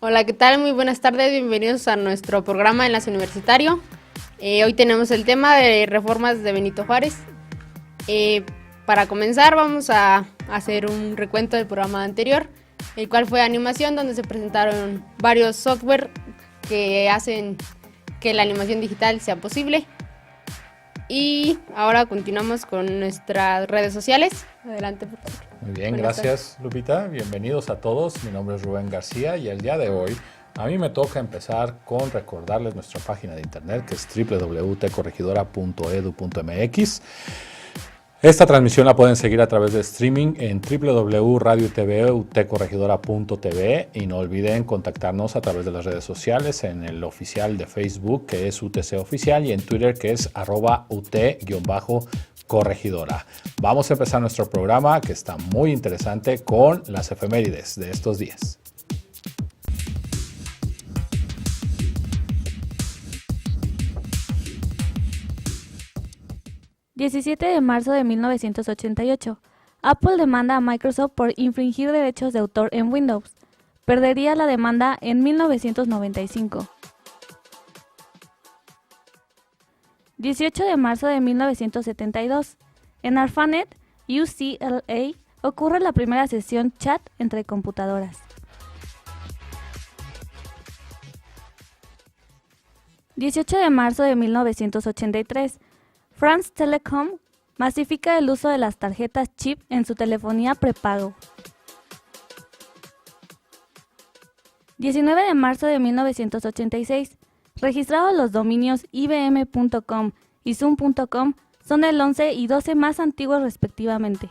Hola, ¿qué tal? Muy buenas tardes, bienvenidos a nuestro programa Enlace Universitario. Hoy tenemos el tema de reformas de Benito Juárez. Para comenzar vamos a hacer un recuento del programa anterior, el cual fue animación, donde se presentaron varios software que hacen que la animación digital sea posible. Y ahora continuamos con nuestras redes sociales. Adelante, por favor. Muy bien, gracias Lupita. Bienvenidos a todos. Mi nombre es Rubén García y el día de hoy a mí me toca empezar con recordarles nuestra página de internet, que es www.tcorregidora.edu.mx. Esta transmisión la pueden seguir a través de streaming en www.radiotvutcorregidora.tv y no olviden contactarnos a través de las redes sociales, en el oficial de Facebook, que es UTC Oficial, y en Twitter, que es @ut_corregidora. Vamos a empezar nuestro programa, que está muy interesante, con las efemérides de estos días. ...17 de marzo de 1988... Apple demanda a Microsoft por infringir derechos de autor en Windows. Perdería la demanda en 1995. 18 de marzo de 1972... En ARPANET, UCLA, ocurre la primera sesión chat entre computadoras. 18 de marzo de 1983... France Telecom masifica el uso de las tarjetas chip en su telefonía prepago. 19 de marzo de 1986. Registrados los dominios ibm.com y zoom.com, son el 11 y 12 más antiguos respectivamente.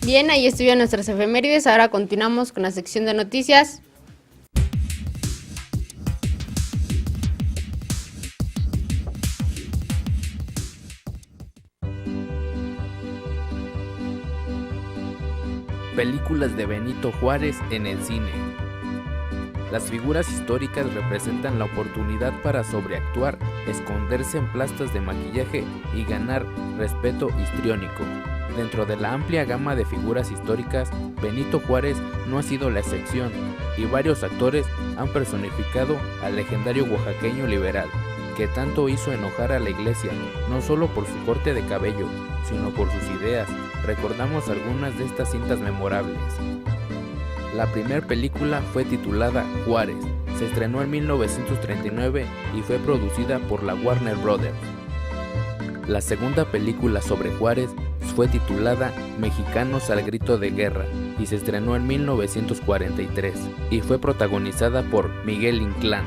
Bien, ahí estuvieron nuestras efemérides. Ahora continuamos con la sección de noticias. Películas de Benito Juárez en el cine. Las figuras históricas representan la oportunidad para sobreactuar, esconderse en plastas de maquillaje y ganar respeto histriónico. Dentro de la amplia gama de figuras históricas, Benito Juárez no ha sido la excepción, y varios actores han personificado al legendario oaxaqueño liberal, que tanto hizo enojar a la iglesia, no solo por su corte de cabello, sino por sus ideas. Recordamos algunas de estas cintas memorables. La primera película fue titulada Juárez. Se estrenó en 1939 y fue producida por la Warner Brothers. La segunda película sobre Juárez fue titulada Mexicanos al grito de guerra y se estrenó en 1943 y fue protagonizada por Miguel Inclán.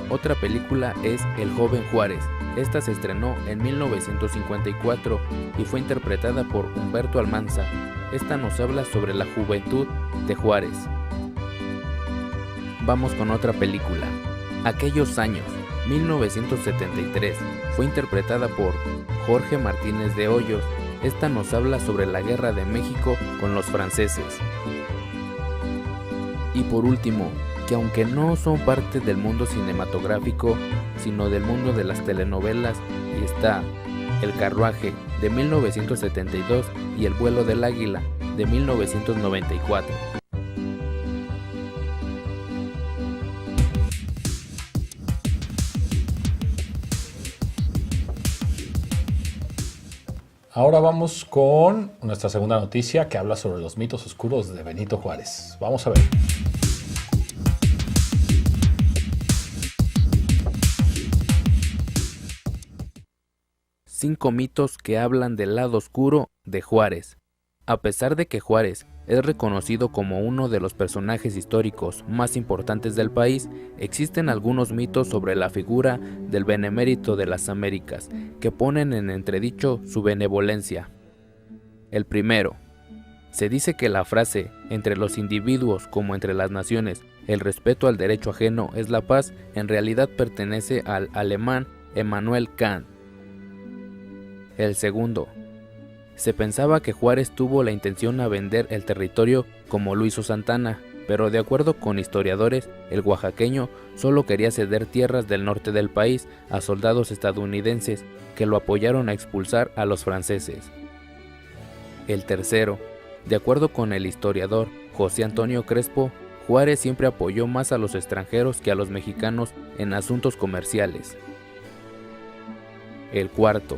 Otra película es El joven Juárez. Esta se estrenó en 1954 y fue interpretada por Humberto Almanza. Esta nos habla sobre la juventud de Juárez. Vamos con otra película. Aquellos años, 1973. Fue interpretada por Jorge Martínez de Hoyos. Esta nos habla sobre la guerra de México con los franceses. Y por último, que aunque no son parte del mundo cinematográfico, sino del mundo de las telenovelas, y está El carruaje de 1972 y El vuelo del águila de 1994. Ahora vamos con nuestra segunda noticia, que habla sobre los mitos oscuros de Benito Juárez. Vamos a ver. Cinco mitos que hablan del lado oscuro de Juárez. A pesar de que Juárez es reconocido como uno de los personajes históricos más importantes del país, existen algunos mitos sobre la figura del benemérito de las Américas que ponen en entredicho su benevolencia. El primero, se dice que la frase "entre los individuos como entre las naciones, el respeto al derecho ajeno es la paz", en realidad pertenece al alemán Immanuel Kant. El segundo, se pensaba que Juárez tuvo la intención de vender el territorio como lo hizo Santana, pero de acuerdo con historiadores, el oaxaqueño solo quería ceder tierras del norte del país a soldados estadounidenses que lo apoyaron a expulsar a los franceses. El tercero, de acuerdo con el historiador José Antonio Crespo, Juárez siempre apoyó más a los extranjeros que a los mexicanos en asuntos comerciales. El cuarto,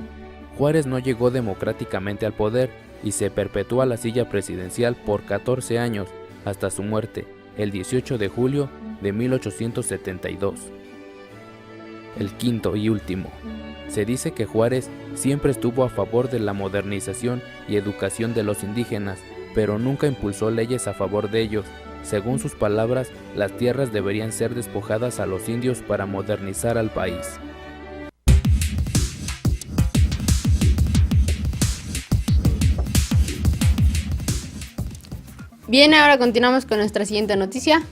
Juárez no llegó democráticamente al poder y se perpetuó a la silla presidencial por 14 años hasta su muerte, el 18 de julio de 1872. El quinto y último, se dice que Juárez siempre estuvo a favor de la modernización y educación de los indígenas, pero nunca impulsó leyes a favor de ellos. Según sus palabras, las tierras deberían ser despojadas a los indios para modernizar al país. Bien, ahora continuamos con nuestra siguiente noticia.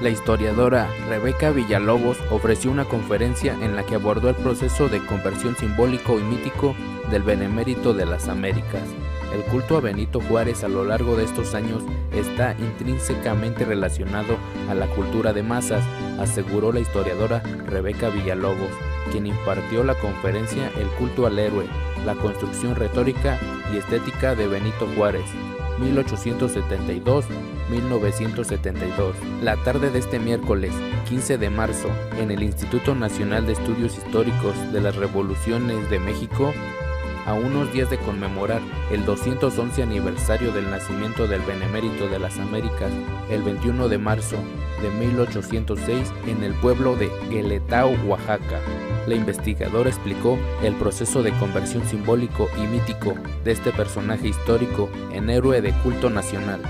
La historiadora Rebeca Villalobos ofreció una conferencia en la que abordó el proceso de conversión simbólico y mítico del Benemérito de las Américas. El culto a Benito Juárez a lo largo de estos años está intrínsecamente relacionado a la cultura de masas, aseguró la historiadora Rebeca Villalobos, quien impartió la conferencia El culto al héroe, la construcción retórica y estética de Benito Juárez, 1872-1972. La tarde de este miércoles, 15 de marzo, en el Instituto Nacional de Estudios Históricos de las Revoluciones de México, a unos días de conmemorar el 211 aniversario del nacimiento del Benemérito de las Américas, el 21 de marzo de 1806, en el pueblo de Gueletao, Oaxaca. La investigadora explicó el proceso de conversión simbólico y mítico de este personaje histórico en héroe de culto nacional.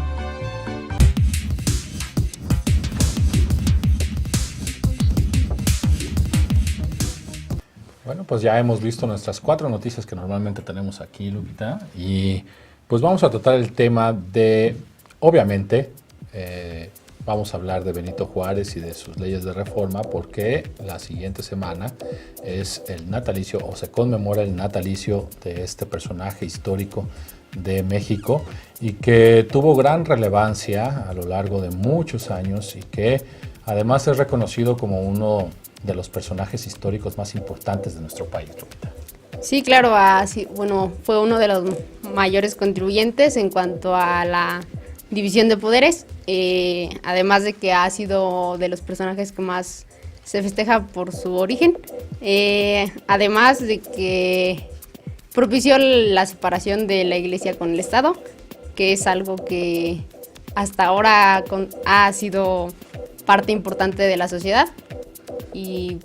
Bueno, pues ya hemos visto nuestras 4 noticias que normalmente tenemos aquí, Lupita, y pues vamos a tratar el tema de, obviamente, vamos a hablar de Benito Juárez y de sus leyes de reforma, porque la siguiente semana es el natalicio, o se conmemora el natalicio de este personaje histórico de México y que tuvo gran relevancia a lo largo de muchos años y que además es reconocido como uno de los personajes históricos más importantes de nuestro país, Lupita. Sí, claro, fue uno de los mayores contribuyentes en cuanto a la división de poderes, además de que ha sido de los personajes que más se festeja por su origen, además de que propició la separación de la Iglesia con el Estado, que es algo que hasta ahora ha sido parte importante de la sociedad. Y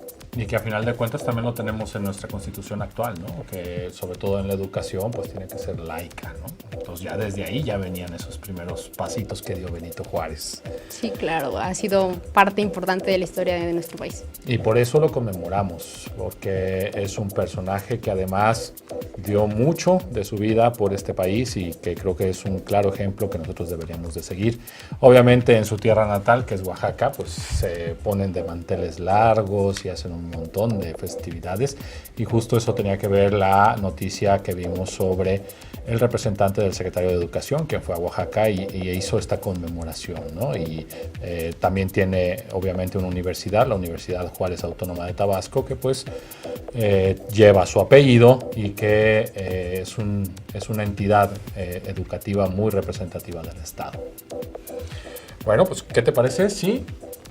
que a final de cuentas también lo tenemos en nuestra Constitución actual, ¿no? Que sobre todo en la educación pues tiene que ser laica, ¿no? Entonces ya desde ahí ya venían esos primeros pasitos que dio Benito Juárez. Sí, claro, ha sido parte importante de la historia de nuestro país. Y por eso lo conmemoramos, porque es un personaje que además dio mucho de su vida por este país y que creo que es un claro ejemplo que nosotros deberíamos de seguir. Obviamente en su tierra natal, que es Oaxaca, pues se ponen de manteles largos y hacen un montón de festividades, y justo eso tenía que ver la noticia que vimos sobre el representante del secretario de Educación que fue a Oaxaca y hizo esta conmemoración, ¿no? Y también tiene obviamente una universidad, la Universidad Juárez Autónoma de Tabasco, que pues lleva su apellido y que es una entidad educativa muy representativa del estado. Bueno, pues ¿qué te parece? Sí,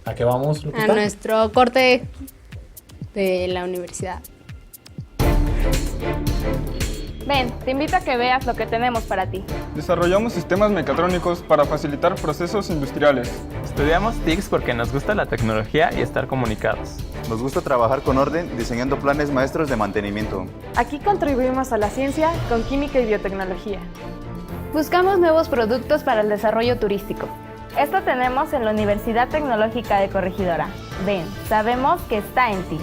¿a qué vamos, Lupita? A nuestro corte de la universidad. Ven, te invito a que veas lo que tenemos para ti. Desarrollamos sistemas mecatrónicos para facilitar procesos industriales. Estudiamos TICS porque nos gusta la tecnología y estar comunicados. Nos gusta trabajar con orden, diseñando planes maestros de mantenimiento. Aquí contribuimos a la ciencia con química y biotecnología. Buscamos nuevos productos para el desarrollo turístico. Esto tenemos en la Universidad Tecnológica de Corregidora. Ven, sabemos que está en ti.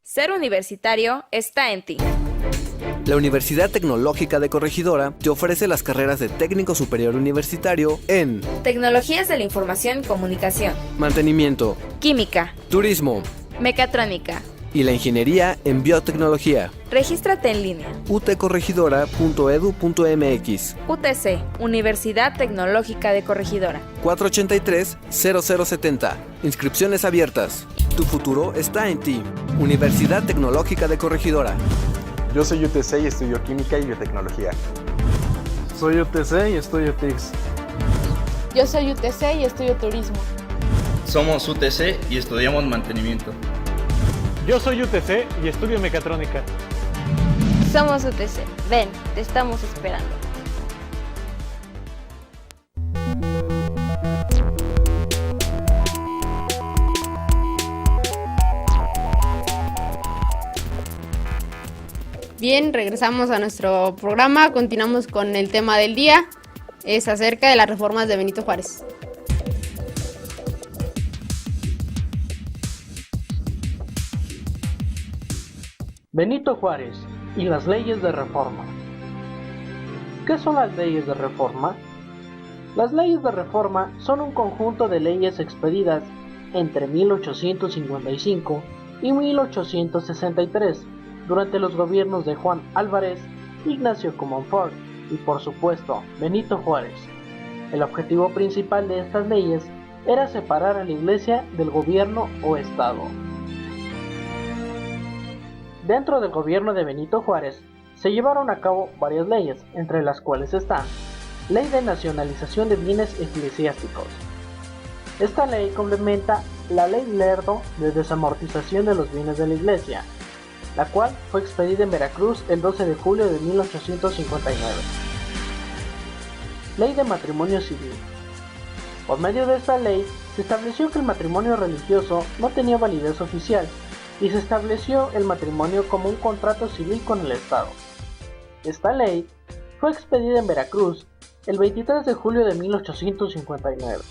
Ser universitario está en ti. La Universidad Tecnológica de Corregidora te ofrece las carreras de técnico superior universitario en Tecnologías de la Información y Comunicación, mantenimiento, química, turismo mecatrónica y la ingeniería en biotecnología. Regístrate en línea. utcorregidora.edu.mx. UTC, Universidad Tecnológica de Corregidora. 483-0070. Inscripciones abiertas. Tu futuro está en ti. Universidad Tecnológica de Corregidora. Yo soy UTC y estudio Química y Biotecnología. Soy UTC y estudio TICS. Yo soy UTC y estudio Turismo. Somos UTC y estudiamos Mantenimiento. Yo soy UTC y estudio Mecatrónica. Somos UTC. Ven, te estamos esperando. Bien, regresamos a nuestro programa, continuamos con el tema del día, es acerca de las reformas de Benito Juárez. Benito Juárez y las leyes de reforma. ¿Qué son las leyes de reforma? Las leyes de reforma son un conjunto de leyes expedidas entre 1855 y 1863 durante los gobiernos de Juan Álvarez, Ignacio Comonfort y por supuesto Benito Juárez. El objetivo principal de estas leyes era separar a la Iglesia del gobierno o Estado. Dentro del gobierno de Benito Juárez se llevaron a cabo varias leyes, entre las cuales están Ley de Nacionalización de Bienes Eclesiásticos. Esta ley complementa la Ley Lerdo de Desamortización de los Bienes de la Iglesia, la cual fue expedida en Veracruz el 12 de julio de 1859. Ley de Matrimonio Civil. Por medio de esta ley se estableció que el matrimonio religioso no tenía validez oficial y se estableció el matrimonio como un contrato civil con el Estado. Esta ley fue expedida en Veracruz el 23 de julio de 1859.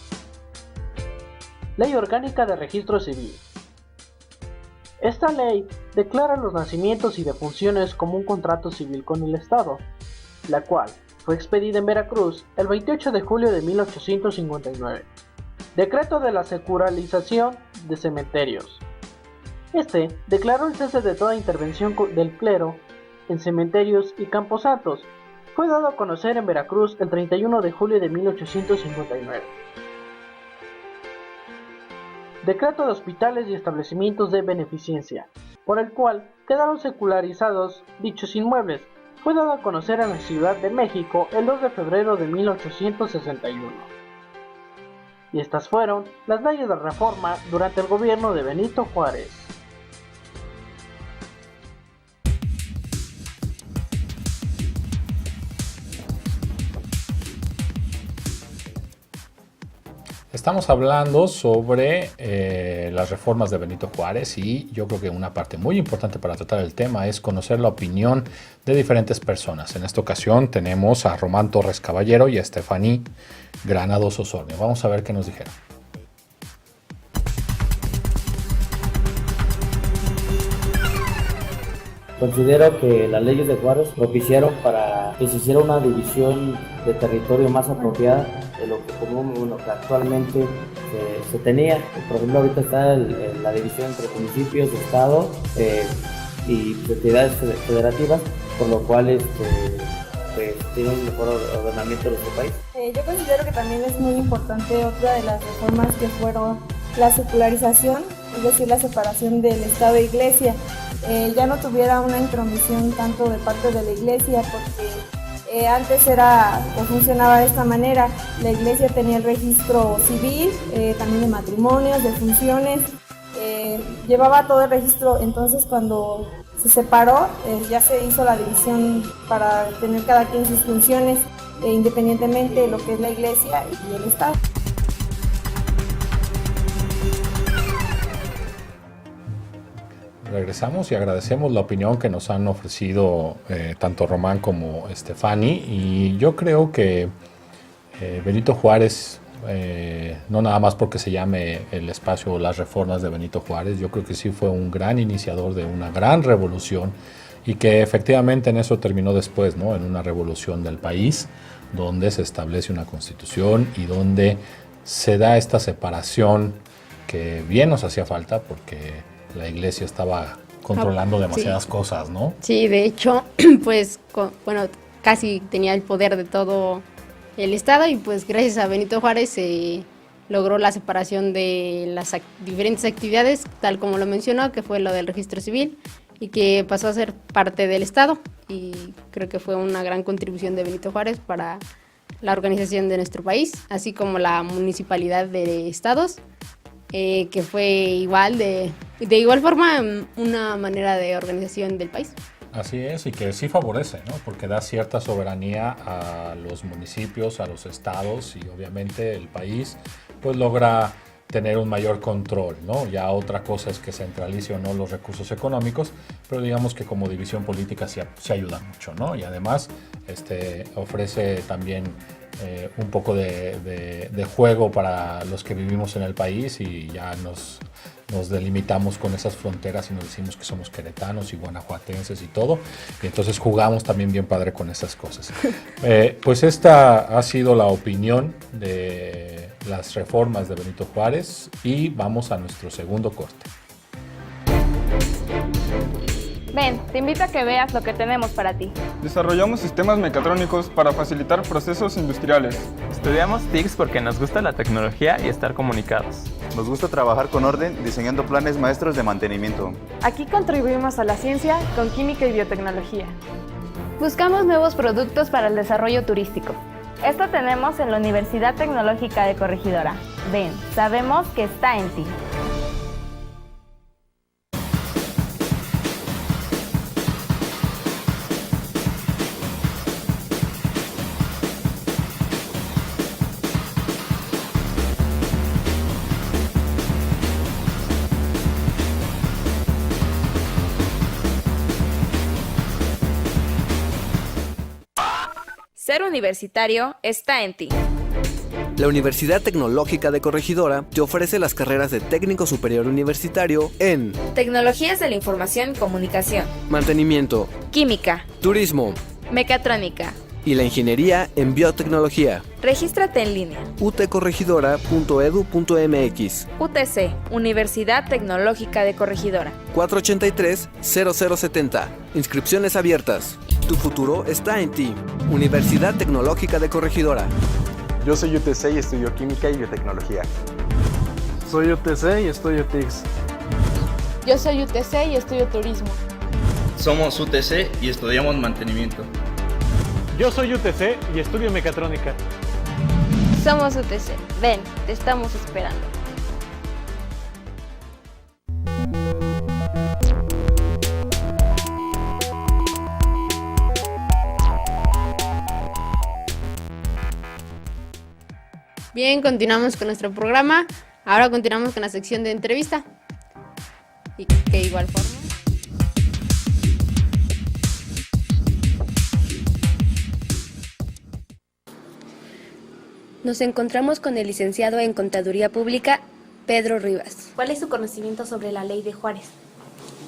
Ley Orgánica de Registro Civil. Esta ley declara los nacimientos y defunciones como un contrato civil con el Estado, la cual fue expedida en Veracruz el 28 de julio de 1859. Decreto de la secularización de cementerios. Este declaró el cese de toda intervención del clero en cementerios y camposantos. Fue dado a conocer en Veracruz el 31 de julio de 1859. Decreto de hospitales y establecimientos de beneficencia, por el cual quedaron secularizados dichos inmuebles. Fue dado a conocer en la Ciudad de México el 2 de febrero de 1861. Y estas fueron las leyes de reforma durante el gobierno de Benito Juárez. Estamos hablando sobre las reformas de Benito Juárez y yo creo que una parte muy importante para tratar el tema es conocer la opinión de diferentes personas. En esta ocasión tenemos a Román Torres Caballero y a Estefaní Granados Osornio. Vamos a ver qué nos dijeron. Considero que las leyes de Juárez propiciaron para que se hiciera una división de territorio más apropiada de lo que actualmente se tenía. Por ejemplo, ahorita está la división entre municipios, estado y entidades federativas, por lo cual pues, tiene un mejor ordenamiento de nuestro país. Yo considero que también es muy importante otra de las reformas que fueron la secularización, es decir, la separación del Estado e Iglesia. Ya no tuviera una intromisión tanto de parte de la Iglesia, porque antes funcionaba de esta manera. La Iglesia tenía el registro civil, también de matrimonios, de funciones, llevaba todo el registro. Entonces cuando se separó, ya se hizo la división para tener cada quien sus funciones, independientemente de lo que es la Iglesia y el Estado. Regresamos y agradecemos la opinión que nos han ofrecido tanto Román como Estefaní, y yo creo que Benito Juárez, no nada más porque se llame el espacio o las reformas de Benito Juárez, yo creo que sí fue un gran iniciador de una gran revolución y que efectivamente en eso terminó después, ¿no? En una revolución del país, donde se establece una constitución y donde se da esta separación que bien nos hacía falta porque la iglesia estaba controlando demasiadas cosas, ¿no? Sí, de hecho, pues, bueno, casi tenía el poder de todo el Estado y pues gracias a Benito Juárez se logró la separación de las diferentes actividades, tal como lo mencionó, que fue lo del registro civil y que pasó a ser parte del Estado, y creo que fue una gran contribución de Benito Juárez para la organización de nuestro país, así como la municipalidad de estados, que fue igual de igual forma una manera de organización del país. Así es, y que sí favorece, ¿no? Porque da cierta soberanía a los municipios, a los estados, y obviamente el país pues logra tener un mayor control, ¿no? Ya otra cosa es que centralice o no los recursos económicos, pero digamos que como división política sí ayuda mucho, ¿no? Y además ofrece también un poco de juego para los que vivimos en el país y ya nos delimitamos con esas fronteras y nos decimos que somos queretanos y guanajuatenses y todo, y entonces jugamos también bien padre con esas cosas. Pues esta ha sido la opinión de las reformas de Benito Juárez y vamos a nuestro segundo corte. Ven, te invito a que veas lo que tenemos para ti. Desarrollamos sistemas mecatrónicos para facilitar procesos industriales. Estudiamos TICS porque nos gusta la tecnología y estar comunicados. Nos gusta trabajar con orden diseñando planes maestros de mantenimiento. Aquí contribuimos a la ciencia con química y biotecnología. Buscamos nuevos productos para el desarrollo turístico. Esto tenemos en la Universidad Tecnológica de Corregidora. Ven, sabemos que está en ti. Ser universitario está en ti. La Universidad Tecnológica de Corregidora te ofrece las carreras de técnico superior universitario en Tecnologías de la información y comunicación, mantenimiento, química, turismo, mecatrónica y la ingeniería en biotecnología. Regístrate en línea. utcorregidora.edu.mx. UTC, Universidad Tecnológica de Corregidora. 483-0070. Inscripciones abiertas. Tu futuro está en ti. Universidad Tecnológica de Corregidora. Yo soy UTC y estudio química y biotecnología. Soy UTC y estudio TICS. Yo soy UTC y estudio turismo. Somos UTC y estudiamos mantenimiento. Yo soy UTC y estudio mecatrónica. Somos UTC. Ven, te estamos esperando. Bien, continuamos con nuestro programa. Ahora continuamos con la sección de entrevista. Y que igual forma. Nos encontramos con el licenciado en Contaduría Pública, Pedro Rivas. ¿Cuál es su conocimiento sobre la Ley de Juárez?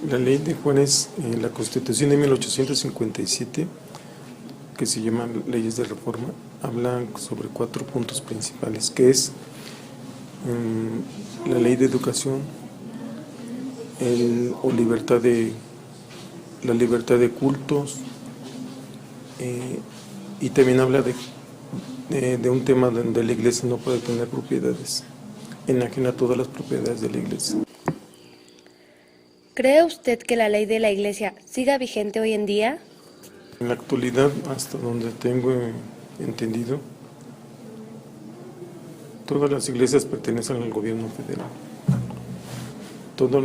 La Ley de Juárez, la Constitución de 1857, que se llama Leyes de Reforma, habla sobre 4 puntos principales, que es la Ley de Educación, la libertad de cultos, y también habla de un tema donde la iglesia no puede tener propiedades, enajena todas las propiedades de la iglesia. ¿Cree usted que la ley de la iglesia siga vigente hoy en día? En la actualidad, hasta donde tengo entendido, todas las iglesias pertenecen al gobierno federal. Todo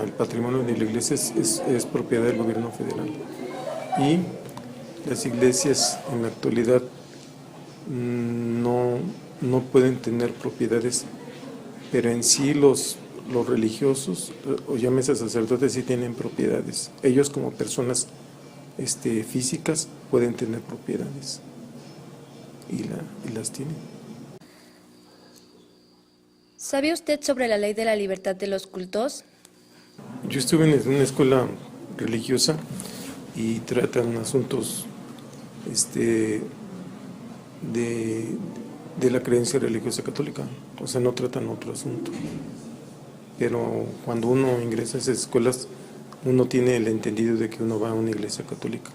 el patrimonio de la iglesia es propiedad del gobierno federal. Y las iglesias en la actualidad no pueden tener propiedades, pero en sí los religiosos, o llámese sacerdotes, sí tienen propiedades. Ellos como personas físicas pueden tener propiedades y las tienen. ¿Sabe usted sobre la ley de la libertad de los cultos? Yo estuve en una escuela religiosa y tratan asuntos de la creencia religiosa católica, o sea, no tratan otro asunto. Pero cuando uno ingresa a esas escuelas, uno tiene el entendido de que uno va a una iglesia católica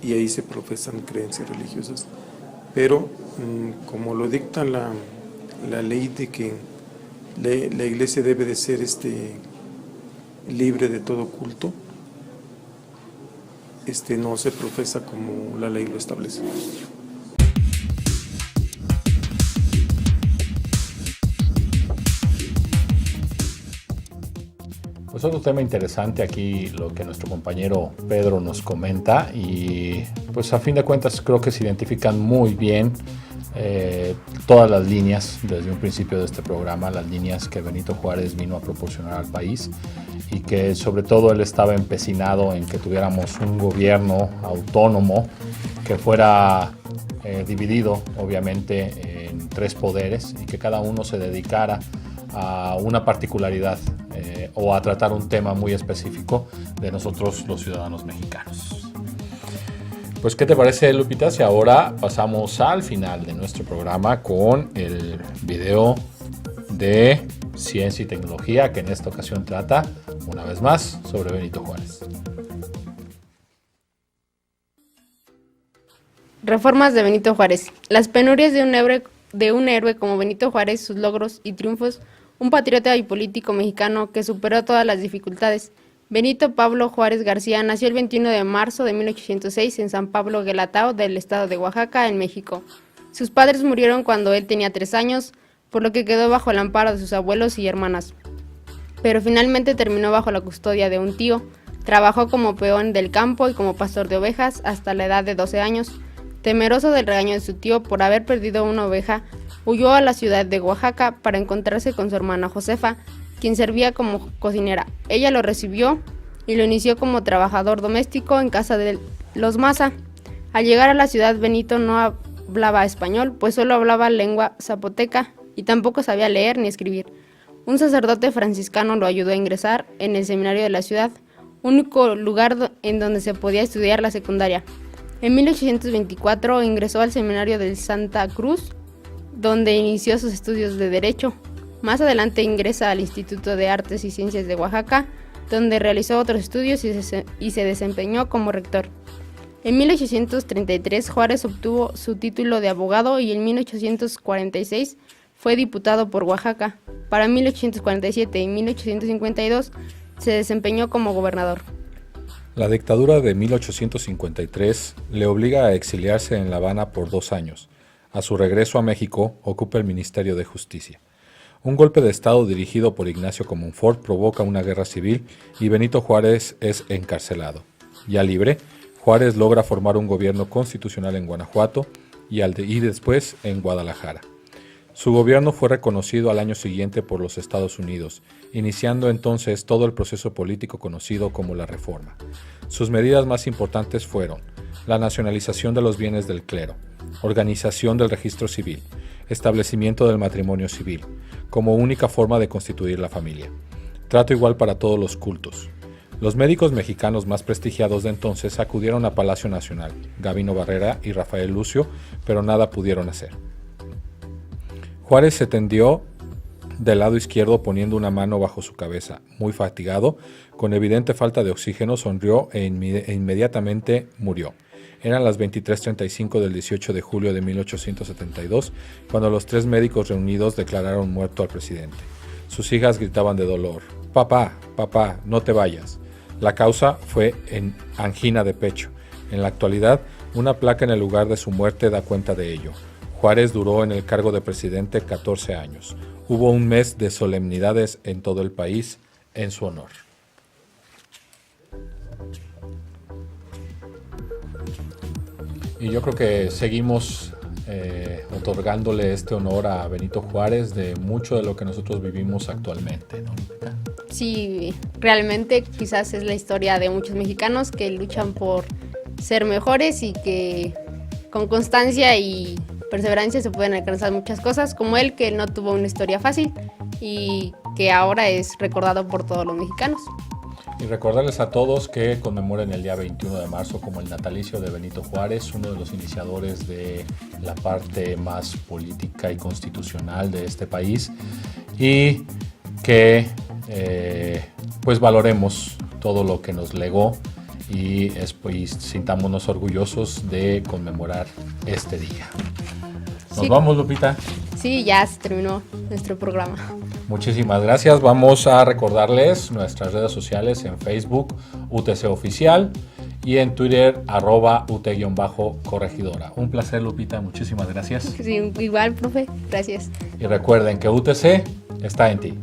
y ahí se profesan creencias religiosas. Pero como lo dicta la ley de que la iglesia debe de ser libre de todo culto, no se profesa como la ley lo establece. Pues otro tema interesante aquí, lo que nuestro compañero Pedro nos comenta, y pues a fin de cuentas creo que se identifican muy bien todas las líneas desde un principio de este programa, las líneas que Benito Juárez vino a proporcionar al país, y que sobre todo él estaba empecinado en que tuviéramos un gobierno autónomo que fuera dividido obviamente en 3 poderes y que cada uno se dedicara a una particularidad o a tratar un tema muy específico de nosotros los ciudadanos mexicanos. Pues, ¿qué te parece, Lupita, si ahora pasamos al final de nuestro programa con el video de ciencia y tecnología, que en esta ocasión trata, una vez más, sobre Benito Juárez? Reformas de Benito Juárez. Las penurias de un héroe como Benito Juárez, sus logros y triunfos, un patriota y político mexicano que superó todas las dificultades. Benito Pablo Juárez García nació el 21 de marzo de 1806 en San Pablo Guelatao del estado de Oaxaca, en México. Sus padres murieron cuando él tenía 3 años, por lo que quedó bajo el amparo de sus abuelos y hermanas. Pero finalmente terminó bajo la custodia de un tío. Trabajó como peón del campo y como pastor de ovejas hasta la edad de 12 años. Temeroso del regaño de su tío por haber perdido una oveja, huyó a la ciudad de Oaxaca para encontrarse con su hermana Josefa, quien servía como cocinera. Ella lo recibió y lo inició como trabajador doméstico en casa de los Maza. Al llegar a la ciudad, Benito no hablaba español, pues solo hablaba lengua zapoteca y tampoco sabía leer ni escribir. Un sacerdote franciscano lo ayudó a ingresar en el seminario de la ciudad, único lugar en donde se podía estudiar la secundaria. En 1824 ingresó al seminario del Santa Cruz, donde inició sus estudios de Derecho. Más adelante ingresa al Instituto de Artes y Ciencias de Oaxaca, donde realizó otros estudios y se desempeñó como rector. En 1833 Juárez obtuvo su título de abogado y en 1846 fue diputado por Oaxaca. Para 1847 y 1852 se desempeñó como gobernador. La dictadura de 1853 le obliga a exiliarse en La Habana por 2 años. A su regreso a México, ocupa el Ministerio de Justicia. Un golpe de Estado dirigido por Ignacio Comonfort provoca una guerra civil y Benito Juárez es encarcelado. Ya libre, Juárez logra formar un gobierno constitucional en Guanajuato y después en Guadalajara. Su gobierno fue reconocido al año siguiente por los Estados Unidos, iniciando entonces todo el proceso político conocido como la Reforma. Sus medidas más importantes fueron la nacionalización de los bienes del clero, organización del registro civil, establecimiento del matrimonio civil, como única forma de constituir la familia, trato igual para todos los cultos. Los médicos mexicanos más prestigiados de entonces acudieron a Palacio Nacional, Gabino Barrera y Rafael Lucio, pero nada pudieron hacer. Juárez se tendió del lado izquierdo poniendo una mano bajo su cabeza. Muy fatigado, con evidente falta de oxígeno, sonrió e inmediatamente murió. Eran las 23:35 del 18 de julio de 1872, cuando los 3 médicos reunidos declararon muerto al presidente. Sus hijas gritaban de dolor: «Papá, papá, no te vayas». La causa fue en angina de pecho. En la actualidad, una placa en el lugar de su muerte da cuenta de ello. Juárez duró en el cargo de presidente 14 años. Hubo un mes de solemnidades en todo el país en su honor. Y yo creo que seguimos otorgándole este honor a Benito Juárez de mucho de lo que nosotros vivimos actualmente, ¿no? Sí, realmente quizás es la historia de muchos mexicanos que luchan por ser mejores y que con constancia y perseverancia se pueden alcanzar muchas cosas, como él, que no tuvo una historia fácil y que ahora es recordado por todos los mexicanos. Y recordarles a todos que conmemoren el día 21 de marzo como el natalicio de Benito Juárez, uno de los iniciadores de la parte más política y constitucional de este país, y que pues valoremos todo lo que nos legó y sintámonos orgullosos de conmemorar este día. ¿Nos vamos, Lupita? Sí, ya se terminó nuestro programa. Muchísimas gracias. Vamos a recordarles nuestras redes sociales: en Facebook, UTC Oficial, y en Twitter, @UT_corregidora. Un placer, Lupita. Muchísimas gracias. Sí, igual, profe. Gracias. Y recuerden que UTC está en ti.